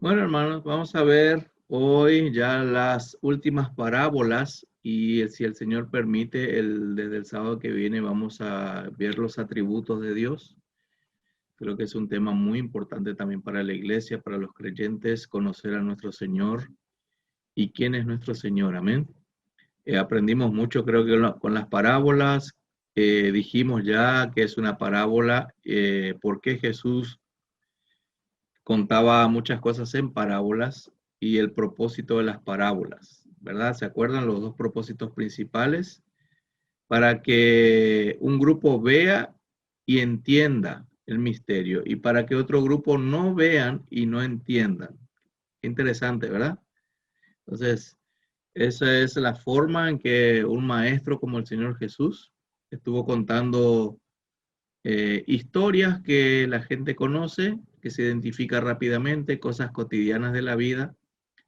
Bueno, hermanos, vamos a ver hoy ya las últimas parábolas y si el Señor permite, desde el sábado que viene vamos a ver los atributos de Dios. Creo que es un tema muy importante también para la iglesia, para los creyentes, conocer a nuestro Señor y quién es nuestro Señor. Amén. Aprendimos mucho, creo que con las parábolas. Dijimos ya que es una parábola, por qué Jesús contaba muchas cosas en parábolas y el propósito de las parábolas, ¿verdad? ¿Se acuerdan los dos propósitos principales? Para que un grupo vea y entienda el misterio y para que otro grupo no vean y no entiendan. Interesante, ¿verdad? Entonces, esa es la forma en que un maestro como el Señor Jesús estuvo contando historias que la gente conoce, que se identifica rápidamente, cosas cotidianas de la vida,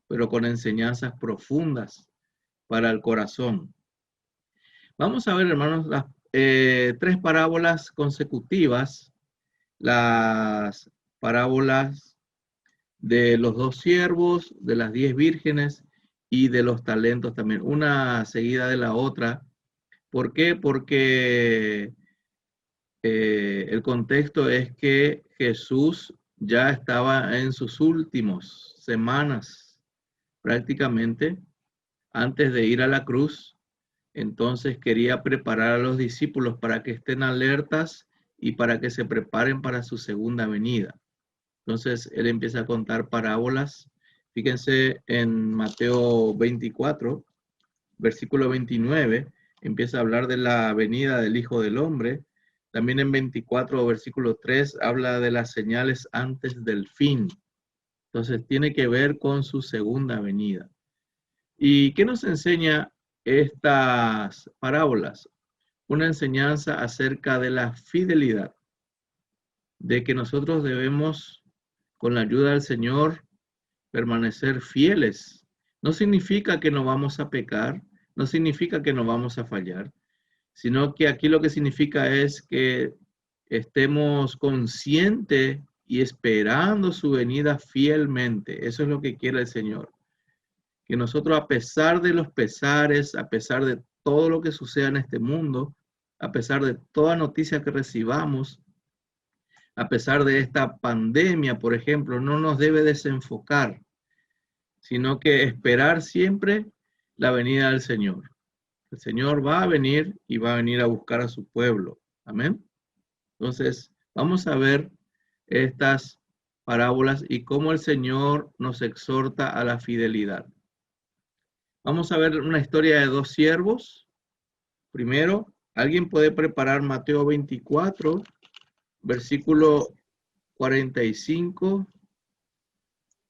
pero con enseñanzas profundas para el corazón. Vamos a ver, hermanos, las tres parábolas consecutivas, las parábolas de los dos siervos, de las 10 vírgenes y de los talentos también, una seguida de la otra. ¿Por qué? Porque el contexto es que Jesús ya estaba en sus últimas semanas, prácticamente, antes de ir a la cruz. Entonces quería preparar a los discípulos para que estén alertas y para que se preparen para su segunda venida. Entonces él empieza a contar parábolas. Fíjense en Mateo 24, versículo 29, empieza a hablar de la venida del Hijo del Hombre. También en 24, versículo 3, habla de las señales antes del fin. Entonces tiene que ver con su segunda venida. ¿Y qué nos enseña estas parábolas? Una enseñanza acerca de la fidelidad, de que nosotros debemos, con la ayuda del Señor, permanecer fieles. No significa que no vamos a pecar, no significa que no vamos a fallar, sino que aquí lo que significa es que estemos conscientes y esperando su venida fielmente. Eso es lo que quiere el Señor. Que nosotros, a pesar de los pesares, a pesar de todo lo que suceda en este mundo, a pesar de toda noticia que recibamos, a pesar de esta pandemia, por ejemplo, no nos debe desenfocar, sino que esperar siempre la venida del Señor. El Señor va a venir y va a venir a buscar a su pueblo. Amén. Entonces, vamos a ver estas parábolas y cómo el Señor nos exhorta a la fidelidad. Vamos a ver una historia de dos siervos. Primero, alguien puede preparar Mateo 24, versículo 45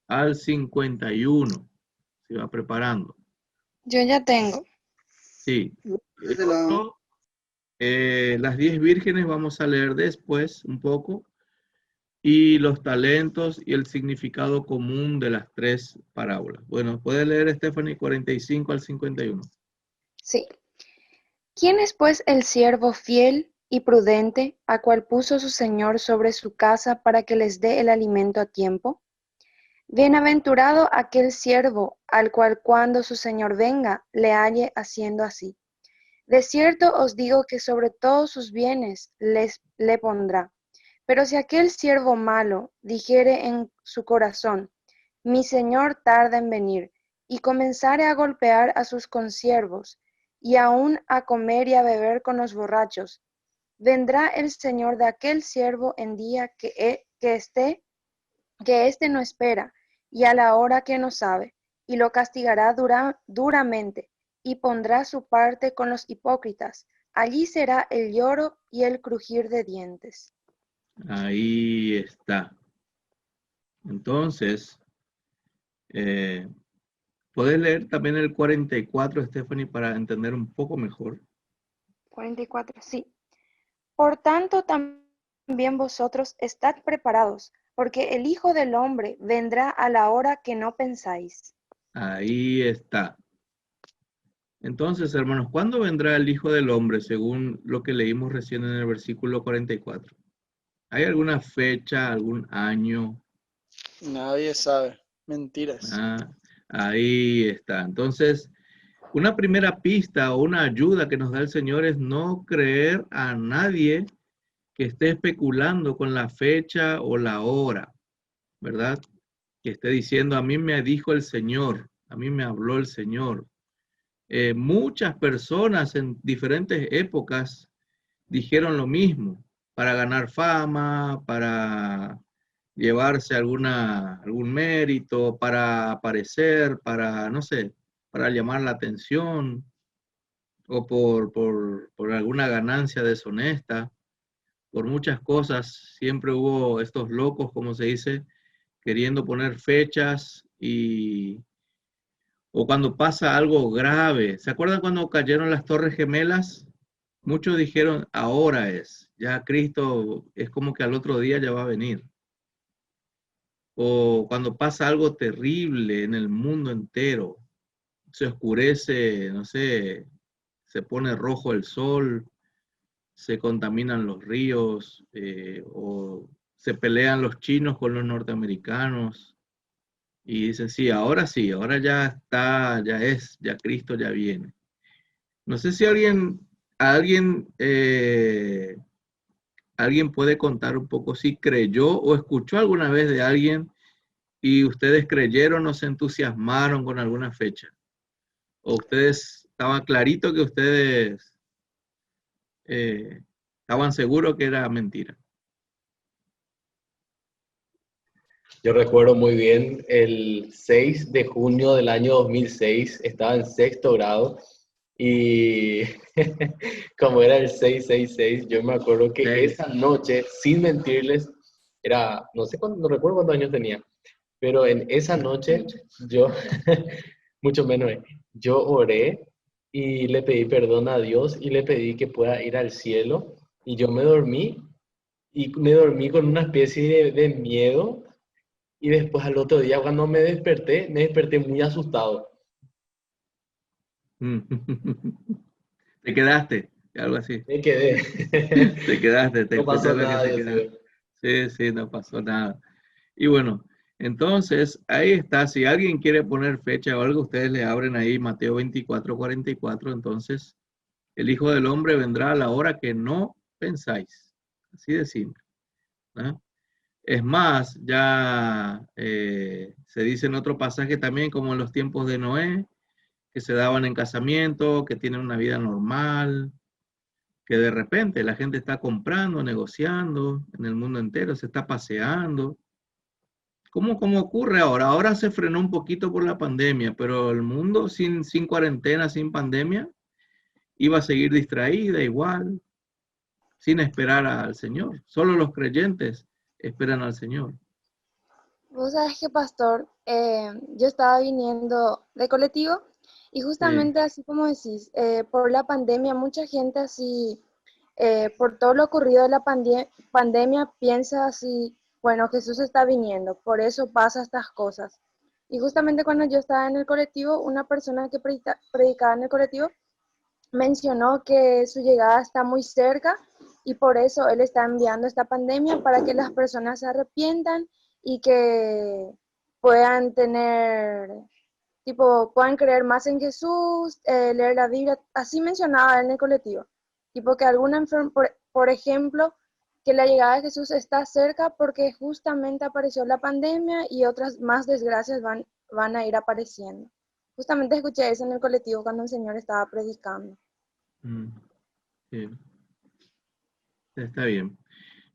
al 51. Se va preparando. Yo ya tengo. Sí. Las 10 vírgenes vamos a leer después un poco y los talentos y el significado común de las tres parábolas. Bueno, puede leer Stephanie 45 al 51. Sí. ¿Quién es pues el siervo fiel y prudente, a cual puso su señor sobre su casa para que les dé el alimento a tiempo? Bienaventurado aquel siervo, al cual cuando su señor venga, le halle haciendo así. De cierto os digo que sobre todos sus bienes le pondrá. Pero si aquel siervo malo dijere en su corazón, mi señor tarda en venir, y comenzare a golpear a sus consiervos, y aun a comer y a beber con los borrachos, vendrá el señor de aquel siervo en día que éste no espera, y a la hora que no sabe, y lo castigará duramente, y pondrá su parte con los hipócritas. Allí será el lloro y el crujir de dientes. Ahí está. Entonces, eh, ¿puedes leer también el 44, Stephanie, para entender un poco mejor? 44. Sí. Por tanto, también vosotros estad preparados, porque el Hijo del Hombre vendrá a la hora que no pensáis. Ahí está. Entonces, hermanos, ¿cuándo vendrá el Hijo del Hombre según lo que leímos recién en el versículo 44? ¿Hay alguna fecha, algún año? Nadie sabe. Mentiras. Ah, ahí está. Entonces, una primera pista o una ayuda que nos da el Señor es no creer a nadie que esté especulando con la fecha o la hora, ¿verdad? Que esté diciendo, a mí me dijo el Señor, a mí me habló el Señor. Muchas personas en diferentes épocas dijeron lo mismo, para ganar fama, para llevarse algún mérito, para aparecer, para, no sé, para llamar la atención o por alguna ganancia deshonesta, por muchas cosas. Siempre hubo estos locos, como se dice, queriendo poner fechas o cuando pasa algo grave. ¿Se acuerdan cuando cayeron las Torres Gemelas? Muchos dijeron, ahora es, ya Cristo es como que al otro día ya va a venir. O cuando pasa algo terrible en el mundo entero, se oscurece, no sé, se pone rojo el sol, se contaminan los ríos, o se pelean los chinos con los norteamericanos y dicen, sí, ahora ya está, ya Cristo ya viene. No sé si alguien puede contar un poco si creyó o escuchó alguna vez de alguien y ustedes creyeron o se entusiasmaron con alguna fecha. O ustedes estaban clarito que ustedes estaban seguros que era mentira. Yo recuerdo muy bien el 6 de junio del año 2006, estaba en sexto grado y como era el 666, yo me acuerdo que Seis. esa noche, sin mentirles, era, no sé cuándo, no recuerdo cuántos años tenía, pero en esa noche yo, mucho menos, yo oré y le pedí perdón a Dios y le pedí que pueda ir al cielo y yo me dormí y me dormí con una especie de miedo y después al otro día cuando me desperté muy asustado. Te quedaste, algo así. Me quedé. Te quedaste, te No escuché pasó lo que nada, te Dios mío. quedaste. Sí, sí, no pasó nada. Y bueno, entonces ahí está. Si alguien quiere poner fecha o algo, ustedes le abren ahí Mateo 24:44. Entonces, el Hijo del Hombre vendrá a la hora que no pensáis. Así de simple, ¿no? Es más, ya se dice en otro pasaje también, como en los tiempos de Noé, que se daban en casamiento, que tienen una vida normal, que de repente la gente está comprando, negociando en el mundo entero, se está paseando. ¿Cómo ocurre ahora? Ahora se frenó un poquito por la pandemia, pero el mundo sin cuarentena, sin pandemia, iba a seguir distraída igual, sin esperar al Señor. Solo los creyentes esperan al Señor. Vos sabés que, pastor, yo estaba viniendo de colectivo y Sí. justamente así como decís, por la pandemia, mucha gente así, por todo lo ocurrido de la pandemia, piensa así, bueno, Jesús está viniendo, por eso pasa estas cosas. Y justamente cuando yo estaba en el colectivo, una persona que predicaba en el colectivo mencionó que su llegada está muy cerca y por eso él está enviando esta pandemia para que las personas se arrepientan y que puedan tener, tipo, puedan creer más en Jesús, leer la Biblia, así mencionaba en el colectivo. Tipo que alguna enfermedad, por ejemplo, que la llegada de Jesús está cerca porque justamente apareció la pandemia y otras más desgracias van a ir apareciendo. Justamente escuché eso en el colectivo cuando el Señor estaba predicando. Mm, sí, está bien.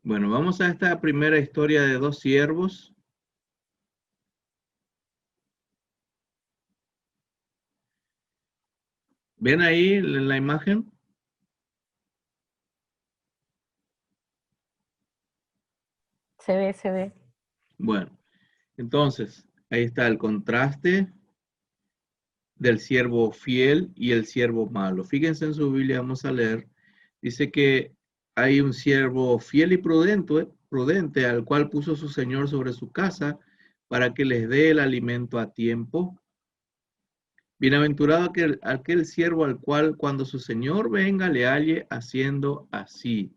Bueno, vamos a esta primera historia de dos siervos. ¿Ven ahí en la imagen? Se ve, se ve. Bueno, entonces, ahí está el contraste del siervo fiel y el siervo malo. Fíjense en su Biblia, vamos a leer. Dice que hay un siervo fiel y prudente al cual puso su señor sobre su casa para que les dé el alimento a tiempo. Bienaventurado aquel siervo al cual cuando su señor venga le halle haciendo así.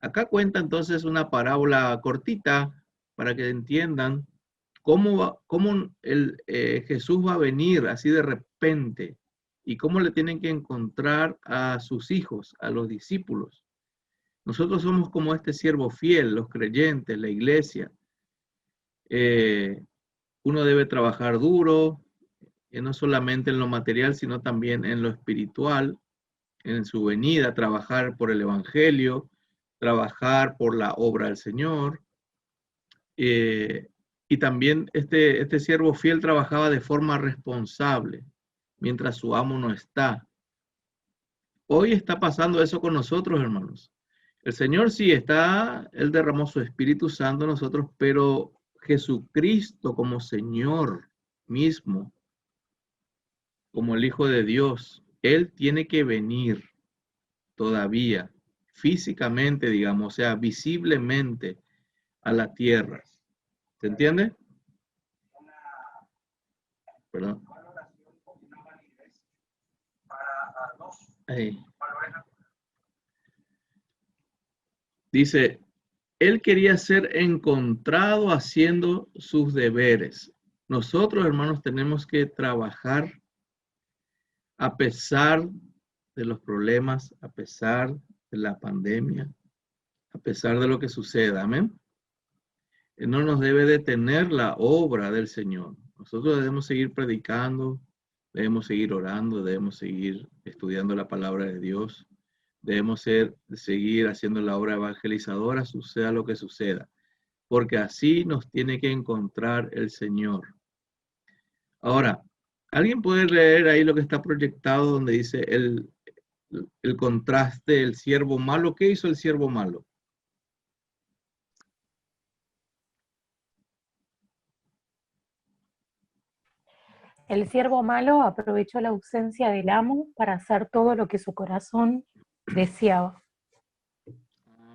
Acá cuenta entonces una parábola cortita para que entiendan cómo Jesús va a venir así de repente y cómo le tienen que encontrar a sus hijos, a los discípulos. Nosotros somos como este siervo fiel, los creyentes, la iglesia. Uno debe trabajar duro, no solamente en lo material, sino también en lo espiritual, en su venida, trabajar por el evangelio, trabajar por la obra del Señor. Y también este siervo fiel trabajaba de forma responsable mientras su amo no está. Hoy está pasando eso con nosotros, hermanos. El Señor sí está, Él derramó su Espíritu Santo en nosotros, pero Jesucristo como Señor mismo, como el Hijo de Dios, Él tiene que venir todavía, físicamente, digamos, o sea, visiblemente a la tierra. ¿Se entiende? Perdón. Ahí. Dice, él quería ser encontrado haciendo sus deberes. Nosotros, hermanos, tenemos que trabajar a pesar de los problemas, a pesar de la pandemia, a pesar de lo que suceda. Amén. No nos debe detener la obra del Señor. Nosotros debemos seguir predicando, debemos seguir orando, debemos seguir estudiando la palabra de Dios, debemos seguir haciendo la obra evangelizadora, suceda lo que suceda, porque así nos tiene que encontrar el Señor. Ahora, ¿alguien puede leer ahí lo que está proyectado donde dice el contraste, el siervo malo? ¿Qué hizo el siervo malo? El siervo malo aprovechó la ausencia del amo para hacer todo lo que su corazón deseaba.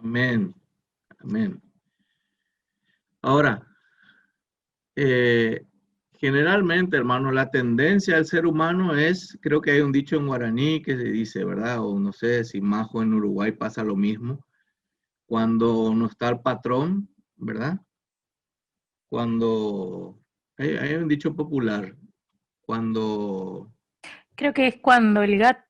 Amén. Amén. Ahora, generalmente, hermano, la tendencia del ser humano es, creo que hay un dicho en guaraní que se dice, ¿verdad? O no sé si majo en Uruguay pasa lo mismo. Cuando no está el patrón, ¿verdad? Cuando, hay un dicho popular, cuando... Creo que es cuando el gato,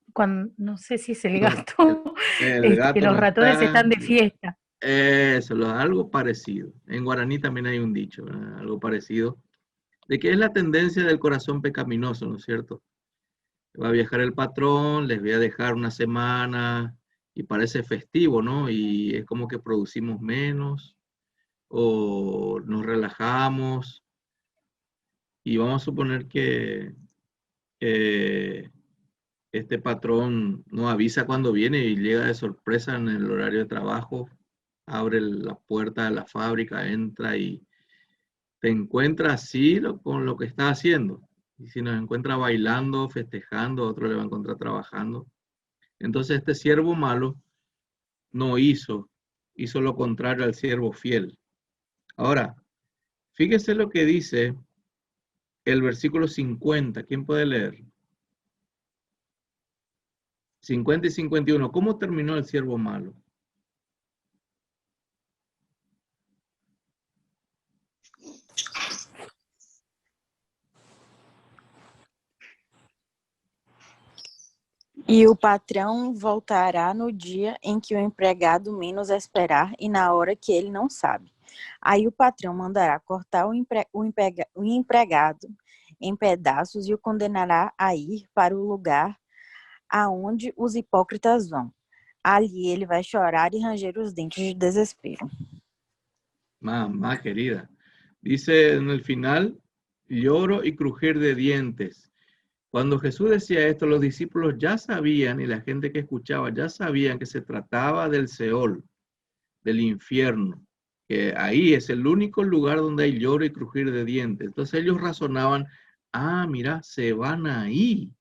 no sé si es el gato, El que gato los no ratones está, están de fiesta. eso, algo parecido. En guaraní también hay un dicho, ¿verdad? Algo parecido, de que es la tendencia del corazón pecaminoso, ¿no es cierto? Va a viajar el patrón, les voy a dejar una semana y parece festivo, ¿no? Y es como que producimos menos o nos relajamos y vamos a suponer que este patrón no avisa cuando viene y llega de sorpresa en el horario de trabajo, abre la puerta de la fábrica, entra y te encuentra así con lo que está haciendo. Y si nos encuentra bailando, festejando, otro le va a encontrar trabajando. Entonces este siervo malo no hizo lo contrario al siervo fiel. Ahora, fíjese lo que dice el versículo 50. ¿Quién puede leer? 50 y 51. ¿Cómo terminó el siervo malo? E o patrão voltará no dia em que o empregado menos esperar e na hora que ele não sabe. Aí o patrão mandará cortar o empregado em pedaços e o condenará a ir para o lugar aonde os hipócritas vão. Ali ele vai chorar e ranger os dentes de desespero. Mamá querida. Dice en el final, lloro y crujir de dientes. Cuando Jesús decía esto, los discípulos ya sabían, y la gente que escuchaba ya sabían que se trataba del Seol, del infierno, que ahí es el único lugar donde hay lloro y crujir de dientes. Entonces ellos razonaban, mira, se van ahí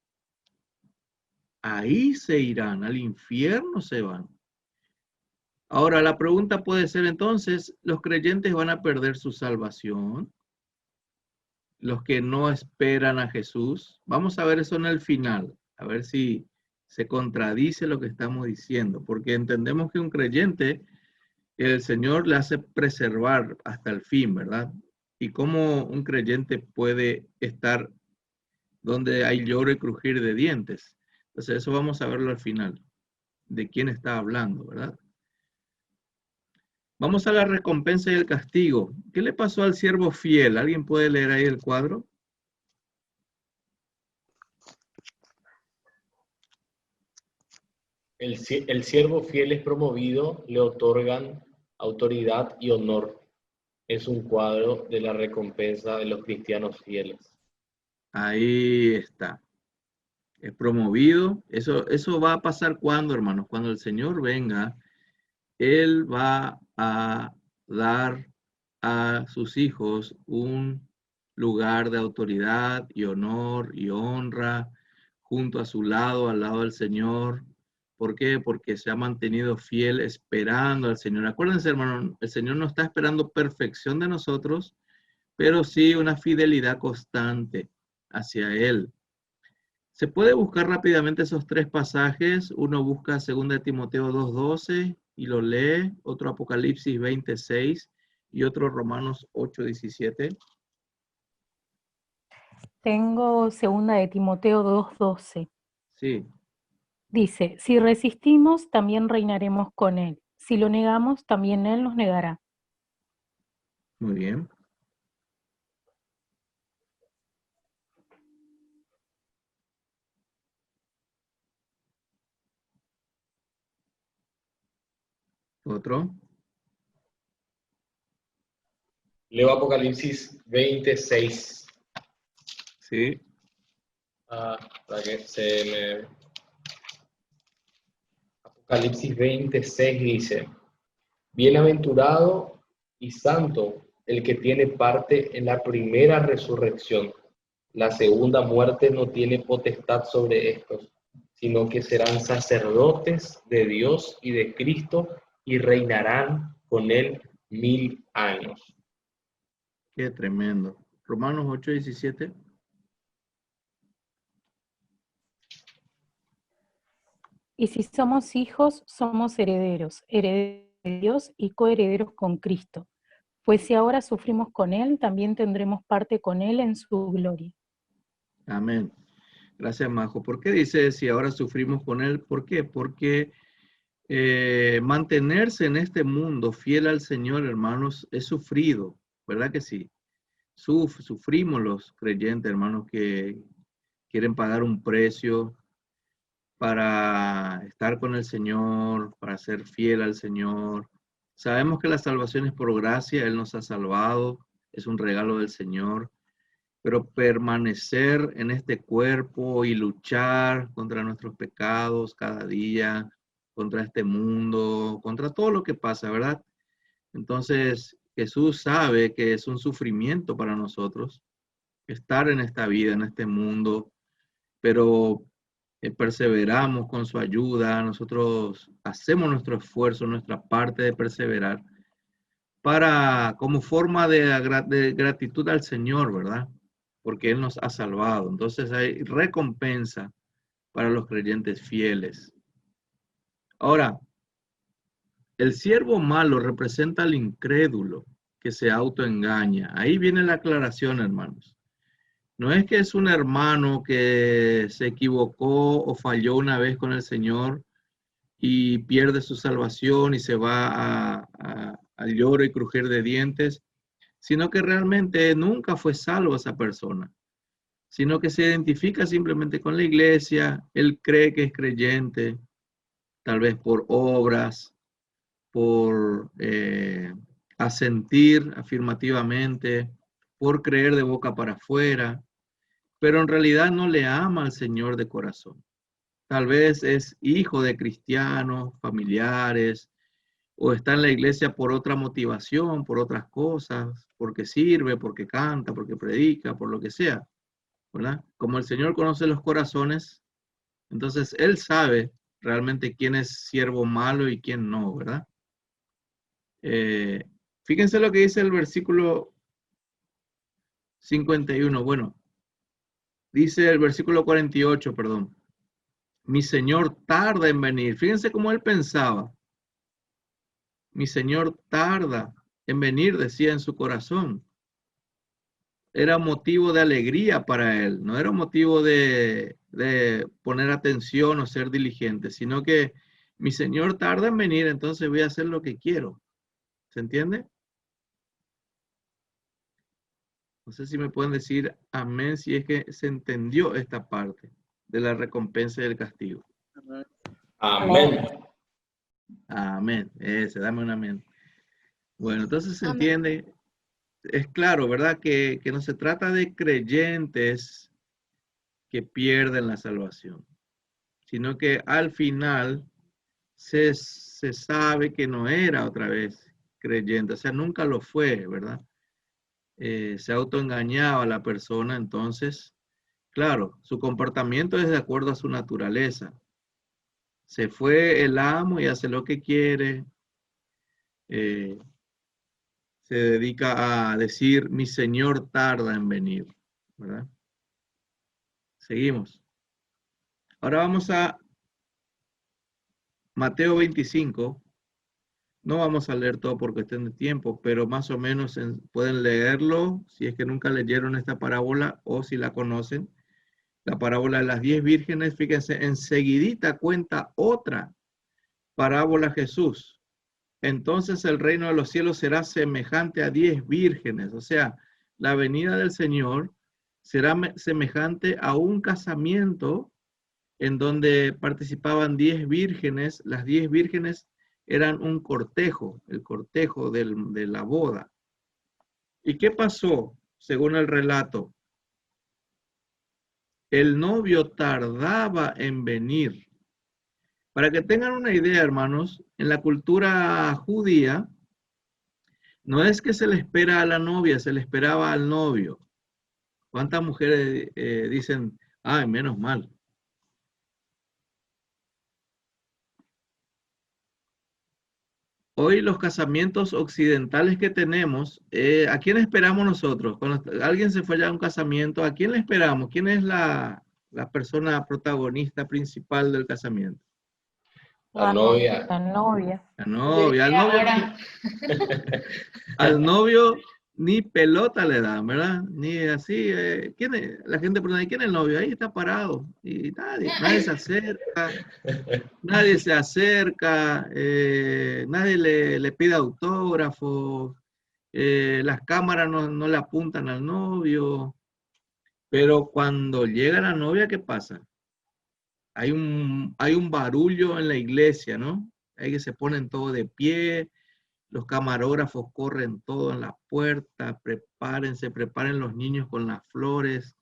se irán, al infierno se van. Ahora, la pregunta puede ser entonces, ¿los creyentes van a perder su salvación? Los que no esperan a Jesús. Vamos a ver eso en el final, a ver si se contradice lo que estamos diciendo, porque entendemos que un creyente, el Señor le hace preservar hasta el fin, ¿verdad? y cómo un creyente puede estar donde hay lloro y crujir de dientes. Entonces eso vamos a verlo al final, de quién está hablando, ¿verdad? Vamos a la recompensa y el castigo. ¿Qué le pasó al siervo fiel? ¿Alguien puede leer ahí el cuadro? El siervo fiel es promovido, le otorgan autoridad y honor. Es un cuadro de la recompensa de los cristianos fieles. Ahí está. Es promovido. Eso va a pasar cuando, hermanos, cuando el Señor venga, Él va a dar a sus hijos un lugar de autoridad y honor y honra junto a su lado, al lado del Señor. ¿Por qué? Porque se ha mantenido fiel esperando al Señor. Acuérdense, hermano, el Señor no está esperando perfección de nosotros, pero sí una fidelidad constante hacia Él. Se puede buscar rápidamente esos tres pasajes. Uno busca 2 Timoteo 2:12 y lo lee, otro Apocalipsis 20:6 y otro Romanos 8:17. Tengo 2 Timoteo 2:12. Sí, Dice, si resistimos, también reinaremos con él. Si lo negamos, también él nos negará. muy bien. Otro. Leo Apocalipsis 26. Sí, Para que se me... Apocalipsis 26 dice, bienaventurado y santo el que tiene parte en la primera resurrección. La segunda muerte no tiene potestad sobre estos, sino que serán sacerdotes de Dios y de Cristo y reinarán con él 1000 años. qué tremendo. Romanos 8:17. Y si somos hijos, somos herederos, herederos de Dios y coherederos con Cristo. Pues si ahora sufrimos con él, también tendremos parte con él en su gloria. Amén. Gracias, Majo. ¿Por qué dice si ahora sufrimos con él? ¿Por qué? Porque mantenerse en este mundo fiel al Señor, hermanos, es sufrido, ¿verdad que sí? Sufrimos los creyentes, hermanos, que quieren pagar un precio para estar con el Señor, para ser fiel al Señor. Sabemos que la salvación es por gracia, Él nos ha salvado, es un regalo del Señor, pero permanecer en este cuerpo y luchar contra nuestros pecados cada día, contra este mundo, contra todo lo que pasa, ¿verdad? Entonces, Jesús sabe que es un sufrimiento para nosotros estar en esta vida, en este mundo, pero perseveramos con su ayuda, nosotros hacemos nuestro esfuerzo, nuestra parte de perseverar, para, como forma de gratitud al Señor, ¿verdad? Porque Él nos ha salvado. Entonces hay recompensa para los creyentes fieles. Ahora, el siervo malo representa al incrédulo que se autoengaña. Ahí viene la aclaración, hermanos. No es que es un hermano que se equivocó o falló una vez con el Señor y pierde su salvación y se va al lloro y crujir de dientes, sino que realmente nunca fue salvo esa persona, sino que se identifica simplemente con la iglesia, él cree que es creyente, tal vez por obras, por asentir afirmativamente, por creer de boca para afuera, pero en realidad no le ama al Señor de corazón. Tal vez es hijo de cristianos, familiares, o está en la iglesia por otra motivación, por otras cosas, porque sirve, porque canta, porque predica, por lo que sea, ¿verdad? Como el Señor conoce los corazones, entonces Él sabe realmente quién es siervo malo y quién no, ¿verdad? Fíjense lo que dice el versículo 51, bueno, dice el versículo 48, perdón. Mi Señor tarda en venir. Fíjense cómo él pensaba. Mi Señor tarda en venir, decía en su corazón. era motivo de alegría para él, no era motivo de poner atención o ser diligente, sino que mi Señor tarda en venir, entonces voy a hacer lo que quiero. ¿Se entiende? No sé si me pueden decir amén si es que se entendió esta parte de la recompensa y el castigo. Amén. Amén. Dame un amén. Bueno, entonces se Amén. entiende, es claro, ¿verdad? Que no se trata de creyentes que pierden la salvación, sino que al final se sabe que no era otra vez creyente, o sea, nunca lo fue, ¿verdad? Se autoengañaba a la persona, entonces, claro, su comportamiento es de acuerdo a su naturaleza. Se fue el amo y hace lo que quiere, se dedica a decir, mi Señor tarda en venir, ¿verdad? Seguimos. Ahora vamos a Mateo 25. No vamos a leer todo por cuestión de tiempo, pero más o menos pueden leerlo si es que nunca leyeron esta parábola o si la conocen. La parábola de las 10 vírgenes, fíjense, enseguidita cuenta otra parábola Jesús. Entonces el reino de los cielos será semejante a 10 vírgenes, o sea, la venida del Señor será semejante a un casamiento en donde participaban 10 vírgenes. Las 10 vírgenes eran un cortejo, el cortejo de la boda. ¿Y qué pasó según el relato? El novio tardaba en venir. Para que tengan una idea, hermanos, en la cultura judía, no es que se le espera a la novia, se le esperaba al novio. ¿Cuántas mujeres dicen, ay, menos mal? Hoy los casamientos occidentales que tenemos, ¿a quién esperamos nosotros? Cuando alguien se fue ya a un casamiento, ¿a quién le esperamos? ¿Quién es la persona protagonista principal del casamiento? La novia. La novia. La novia. Al novio ni pelota le dan, ¿verdad? Ni así. ¿Quién es? La gente pregunta, ¿quién es el novio? Ahí está parado. Y nadie se acerca. Nadie se acerca, nadie le pide autógrafo, las cámaras no le apuntan al novio, pero cuando llega la novia, ¿qué pasa? Hay un barullo en la iglesia, ¿no? Hay que se ponen todo de pie, los camarógrafos corren todo en la puerta, preparen los niños con las flores,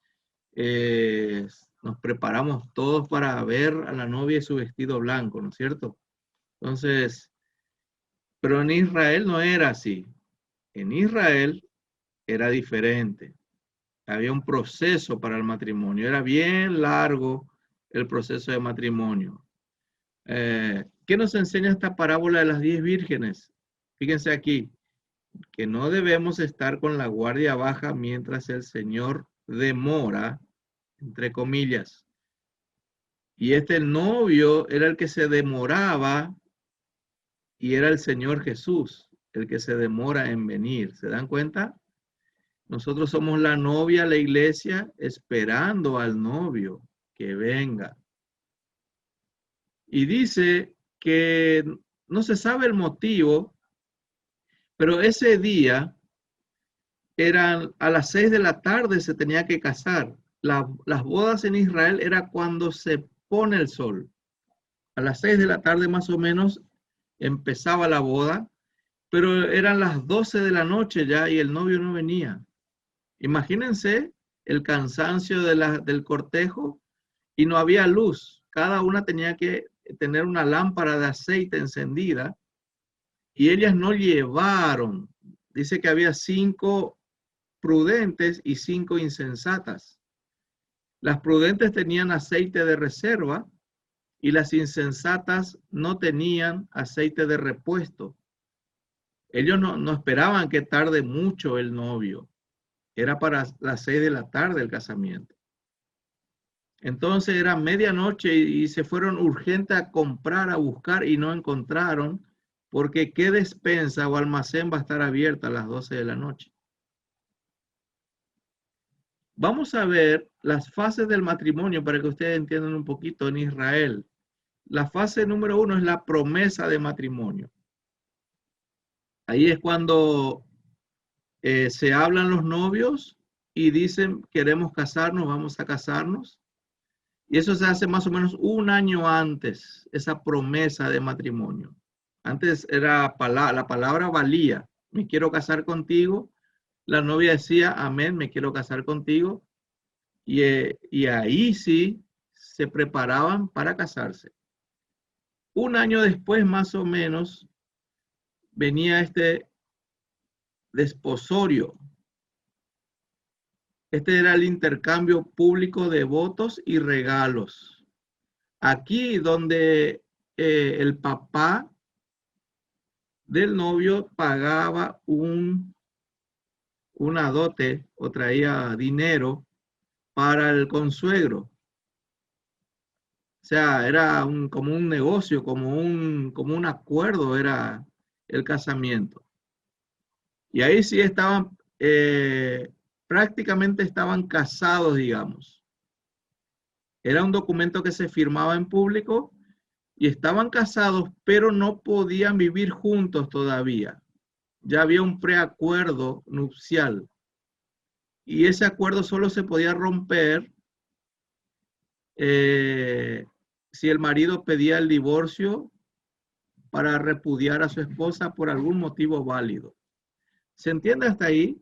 nos preparamos todos para ver a la novia y su vestido blanco, ¿no es cierto? Entonces, pero en Israel no era así. En Israel era diferente. Había un proceso para el matrimonio. Era bien largo el proceso de matrimonio. ¿Qué nos enseña esta parábola de las 10 vírgenes? Fíjense aquí, que no debemos estar con la guardia baja mientras el Señor demora, entre comillas. Y este novio era el que se demoraba y era el Señor Jesús el que se demora en venir. ¿Se dan cuenta? Nosotros somos la novia, la iglesia, esperando al novio que venga. Y dice que no se sabe el motivo, pero ese día eran a las 6 de la tarde se tenía que casar. Las bodas en Israel era cuando se pone el sol. A las 6 de la tarde más o menos empezaba la boda, pero eran las 12 de la noche ya y el novio no venía. Imagínense el cansancio del cortejo y no había luz. Cada una tenía que tener una lámpara de aceite encendida y ellas no llevaron. Dice que había 5 prudentes y 5 insensatas. Las prudentes tenían aceite de reserva y las insensatas no tenían aceite de repuesto. Ellos no esperaban que tarde mucho el novio. Era para las 6 de la tarde el casamiento. Entonces era medianoche y se fueron urgentes a comprar, a buscar y no encontraron, porque qué despensa o almacén va a estar abierta a las 12 de la noche. Vamos a ver las fases del matrimonio para que ustedes entiendan un poquito en Israel. La fase número 1 es la promesa de matrimonio. Ahí es cuando se hablan los novios y dicen, queremos casarnos, vamos a casarnos. Y eso se hace más o menos un año antes, esa promesa de matrimonio. Antes era la palabra valía, me quiero casar contigo. La novia decía, amén, me quiero casar contigo. Y ahí sí se preparaban para casarse. Un año después, más o menos, venía este desposorio. Este era el intercambio público de votos y regalos. Aquí donde el papá del novio pagaba una dote o traía dinero para el consuegro. O sea, era como un negocio, como un acuerdo era el casamiento. Y ahí sí estaban, prácticamente estaban casados, digamos. Era un documento que se firmaba en público y estaban casados, pero no podían vivir juntos todavía. Ya había un preacuerdo nupcial. Y ese acuerdo solo se podía romper si el marido pedía el divorcio para repudiar a su esposa por algún motivo válido. ¿Se entiende hasta ahí?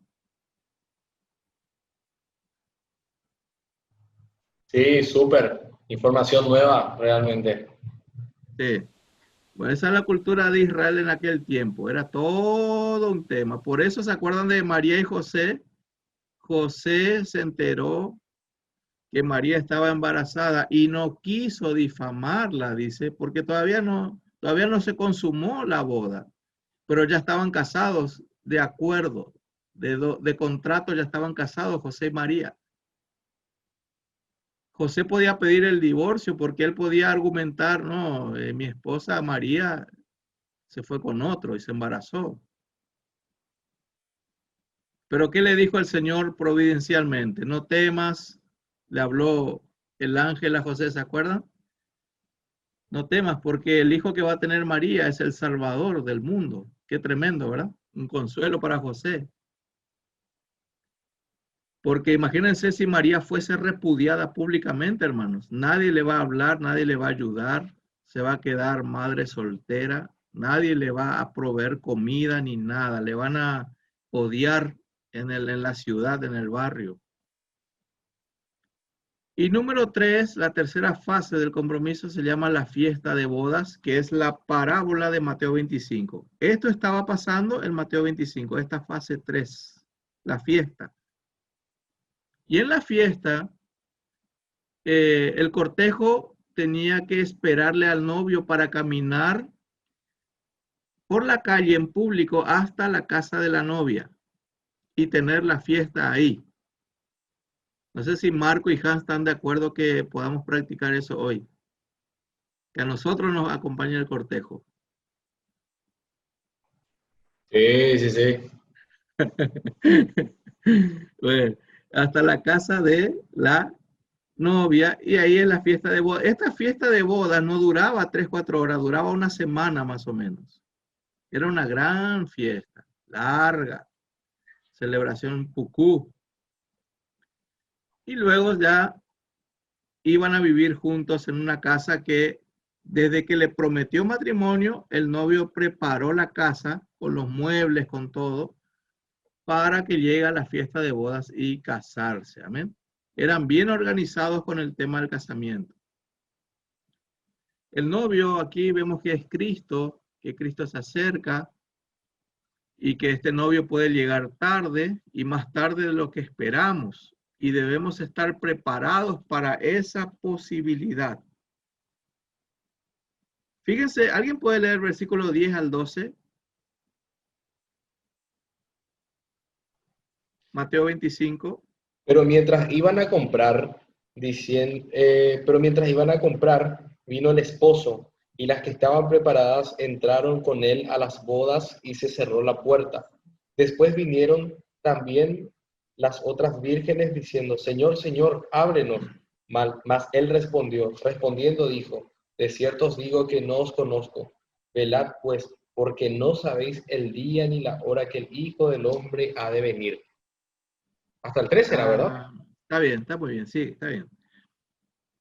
Sí, súper. Información nueva, realmente. Sí. Bueno, esa es la cultura de Israel en aquel tiempo. Era todo un tema. Por eso se acuerdan de María y José. José se enteró que María estaba embarazada y no quiso difamarla, dice, porque todavía no se consumó la boda, pero ya estaban casados de acuerdo, de contrato, ya estaban casados José y María. José podía pedir el divorcio porque él podía argumentar, no, mi esposa María se fue con otro y se embarazó. Pero ¿qué le dijo el Señor providencialmente? No temas, le habló el ángel a José, ¿se acuerdan? No temas porque el hijo que va a tener María es el Salvador del mundo. Qué tremendo, ¿verdad? Un consuelo para José. Porque imagínense si María fuese repudiada públicamente, hermanos. Nadie le va a hablar, nadie le va a ayudar. Se va a quedar madre soltera. Nadie le va a proveer comida ni nada. Le van a odiar en la ciudad, en el barrio. Y número 3, la tercera fase del compromiso se llama la fiesta de bodas, que es la parábola de Mateo 25. Esto estaba pasando en Mateo 25, esta fase 3, la fiesta. Y en la fiesta, el cortejo tenía que esperarle al novio para caminar por la calle en público hasta la casa de la novia y tener la fiesta ahí. No sé si Marco y Hans están de acuerdo que podamos practicar eso hoy. Que a nosotros nos acompañe el cortejo. Sí, sí, sí. Bueno, hasta la casa de la novia y ahí es la fiesta de boda. Esta fiesta de boda no duraba 3, 4 horas, duraba una semana más o menos. Era una gran fiesta, larga, celebración pucú. Y luego ya iban a vivir juntos en una casa que desde que le prometió matrimonio, el novio preparó la casa con los muebles, con todo, para que llegue a la fiesta de bodas y casarse. Amén. Eran bien organizados con el tema del casamiento. El novio, aquí vemos que es Cristo, que Cristo se acerca y que este novio puede llegar tarde y más tarde de lo que esperamos. Y debemos estar preparados para esa posibilidad. Fíjense, ¿alguien puede leer versículo 10 al 12? Mateo 25. Pero mientras iban a comprar, vino el esposo, y las que estaban preparadas entraron con él a las bodas y se cerró la puerta. Después vinieron también las otras vírgenes diciendo, Señor, Señor, ábrenos. Mas él respondiendo dijo, de cierto os digo que no os conozco. Velad pues, porque no sabéis el día ni la hora que el Hijo del Hombre ha de venir. Hasta el 13 era, ¿verdad? Está bien, está muy bien, sí, está bien.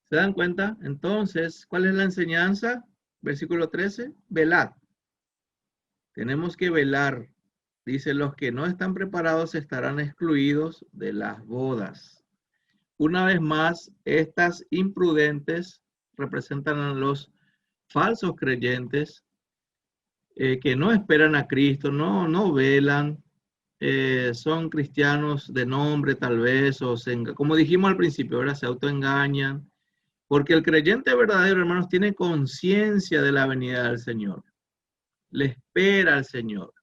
¿Se dan cuenta? Entonces, ¿cuál es la enseñanza? Versículo 13, velad. Tenemos que velar. Dice, los que no están preparados estarán excluidos de las bodas. Una vez más, estas imprudentes representan a los falsos creyentes que no esperan a Cristo, no velan, son cristianos de nombre tal vez, o como dijimos al principio, ahora se autoengañan, porque el creyente verdadero, hermanos, tiene conciencia de la venida del Señor, le espera al Señor,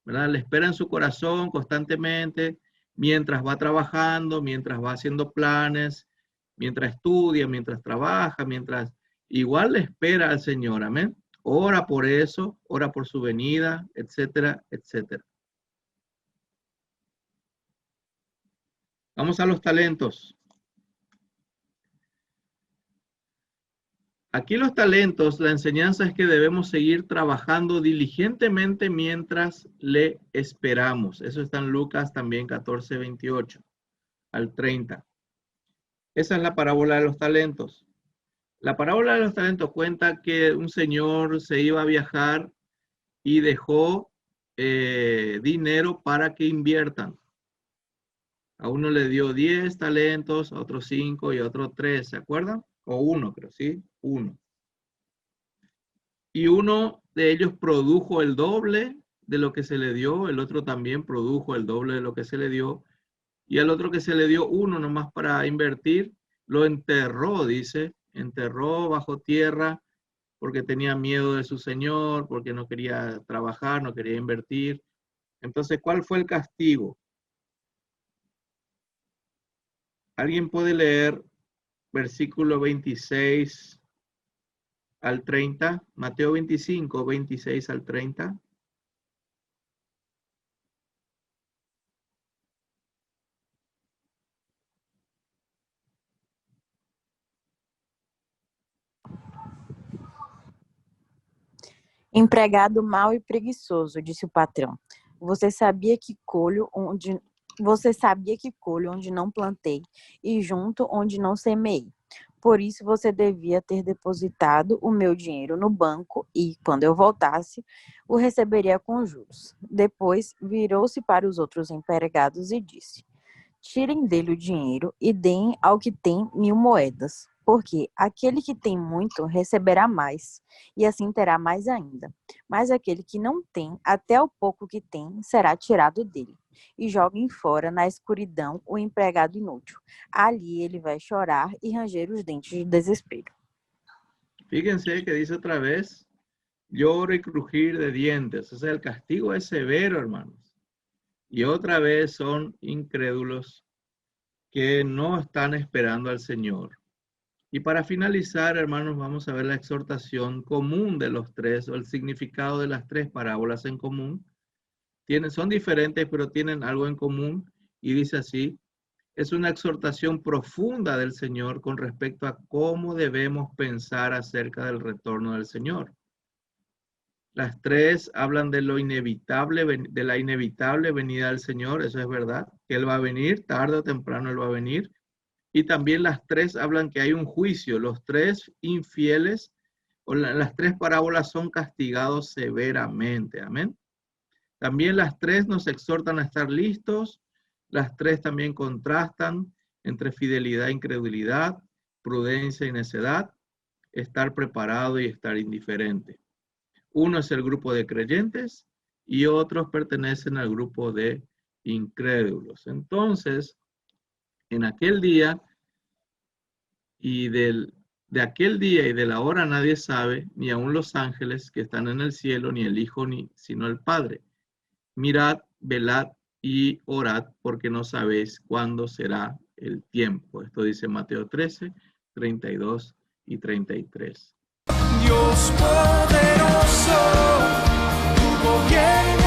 ¿verdad? Le espera en su corazón constantemente, mientras va trabajando, mientras va haciendo planes, mientras estudia, mientras trabaja, mientras igual le espera al Señor, amén. Ora por eso, ora por su venida, etcétera, etcétera. Vamos a los talentos. Aquí los talentos, la enseñanza es que debemos seguir trabajando diligentemente mientras le esperamos. Eso está en Lucas también 14, 28 al 30. Esa es la parábola de los talentos. La parábola de los talentos cuenta que un señor se iba a viajar y dejó dinero para que inviertan. A uno le dio 10 talentos, a otro 5 y a otro 3, ¿se acuerdan? O 1, creo, ¿sí? 1. Y uno de ellos produjo el doble de lo que se le dio, el otro también produjo el doble de lo que se le dio, y al otro que se le dio 1 nomás para invertir, lo enterró, dice, enterró bajo tierra porque tenía miedo de su señor, porque no quería trabajar, no quería invertir. Entonces, ¿cuál fue el castigo? ¿Alguien puede leer versículo 26 al 30? Mateo 25, 26 al 30. Empregado mau e preguiçoso, disse o patrão. Você sabia que colho onde não plantei e junto onde não semeei. Por isso você devia ter depositado o meu dinheiro no banco e, quando eu voltasse, o receberia com juros. Depois virou-se para os outros empregados e disse: tirem dele o dinheiro e deem ao que tem 1000 moedas, porque aquele que tem muito receberá mais, e assim terá mais ainda. Mas aquele que não tem, até o pouco que tem, será tirado dele. E joguem fora na escuridão o empregado inútil. Ali ele vai chorar e ranger os dentes de desespero. Fíjense que dice otra vez, lloro y crujir de dientes. O sea, el castigo es severo, hermanos. Y otra vez son incrédulos que no están esperando al Señor. Y para finalizar, hermanos, vamos a ver la exhortación común de los tres, o el significado de las tres parábolas en común. Son diferentes, pero tienen algo en común. Y dice así, es una exhortación profunda del Señor con respecto a cómo debemos pensar acerca del retorno del Señor. Las tres hablan de lo inevitable, de la inevitable venida del Señor, eso es verdad, que Él va a venir, tarde o temprano Él va a venir. Y también las tres hablan que hay un juicio, los tres infieles, o las tres parábolas son castigados severamente, amén. También las tres nos exhortan a estar listos, las tres también contrastan entre fidelidad e incredulidad, prudencia y necedad, estar preparado y estar indiferente. Uno es el grupo de creyentes y otros pertenecen al grupo de incrédulos. Entonces, en aquel día y de aquel día y de la hora nadie sabe, ni aun los ángeles que están en el cielo, ni el Hijo, sino el Padre. Mirad, velad y orad, porque no sabéis cuándo será el tiempo. Esto dice Mateo 13, 32 y 33. Dios poderoso, tu gobierno